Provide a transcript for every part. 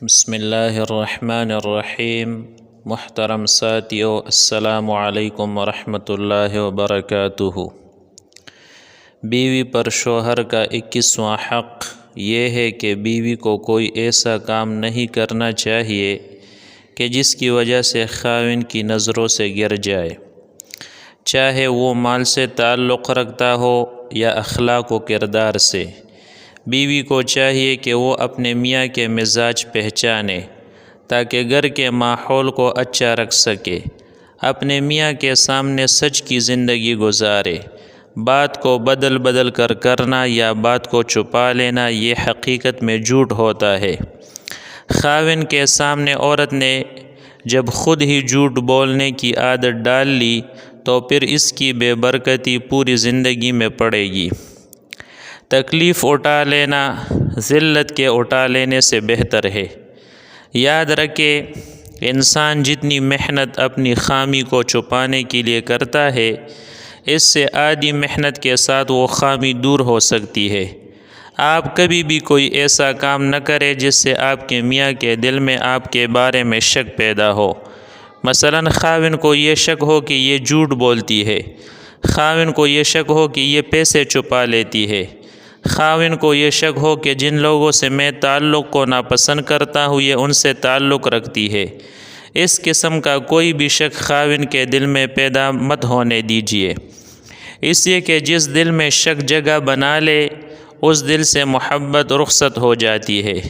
بسم اللہ الرحمن الرحیم۔ محترم ساتھیو، السلام علیکم ورحمۃ اللہ وبرکاتہ۔ بیوی پر شوہر کا 21واں حق یہ ہے کہ بیوی کو کوئی ایسا کام نہیں کرنا چاہیے کہ جس کی وجہ سے خاوند کی نظروں سے گر جائے، چاہے وہ مال سے تعلق رکھتا ہو یا اخلاق و کردار سے۔ بیوی کو چاہیے کہ وہ اپنے میاں کے مزاج پہچانے تاکہ گھر کے ماحول کو اچھا رکھ سکے، اپنے میاں کے سامنے سچ کی زندگی گزارے۔ بات کو بدل کر کرنا یا بات کو چھپا لینا یہ حقیقت میں جھوٹ ہوتا ہے۔ خاوند کے سامنے عورت نے جب خود ہی جھوٹ بولنے کی عادت ڈال لی تو پھر اس کی بے برکتی پوری زندگی میں پڑے گی۔ تکلیف اٹھا لینا ذلت کے اٹھا لینے سے بہتر ہے۔ یاد رکھے، انسان جتنی محنت اپنی خامی کو چھپانے کے لیے کرتا ہے، اس سے آدھی محنت کے ساتھ وہ خامی دور ہو سکتی ہے۔ آپ کبھی بھی کوئی ایسا کام نہ کریں جس سے آپ کے میاں کے دل میں آپ کے بارے میں شک پیدا ہو۔ مثلاً خاوند کو یہ شک ہو کہ یہ جھوٹ بولتی ہے، خاوند کو یہ شک ہو کہ یہ پیسے چھپا لیتی ہے، خاوند کو یہ شک ہو کہ جن لوگوں سے میں تعلق کو ناپسند کرتا ہوں یہ ان سے تعلق رکھتی ہے۔ اس قسم کا کوئی بھی شک خاوند کے دل میں پیدا مت ہونے دیجیے، اس لیے کہ جس دل میں شک جگہ بنا لے اس دل سے محبت رخصت ہو جاتی ہے۔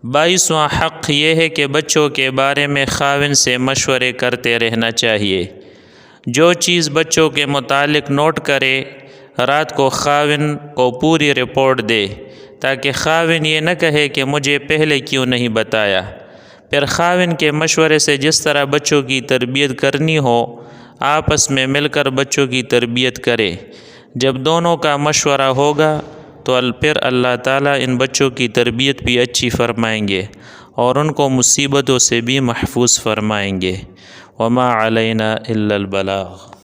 22واں حق یہ ہے کہ بچوں کے بارے میں خاوند سے مشورے کرتے رہنا چاہیے۔ جو چیز بچوں کے متعلق نوٹ کرے، رات کو خاوند کو پوری رپورٹ دے تاکہ خاوند یہ نہ کہے کہ مجھے پہلے کیوں نہیں بتایا۔ پھر خاوند کے مشورے سے جس طرح بچوں کی تربیت کرنی ہو آپس میں مل کر بچوں کی تربیت کرے۔ جب دونوں کا مشورہ ہوگا تو پھر اللہ تعالیٰ ان بچوں کی تربیت بھی اچھی فرمائیں گے اور ان کو مصیبتوں سے بھی محفوظ فرمائیں گے۔ وما علینا الا البلاغ۔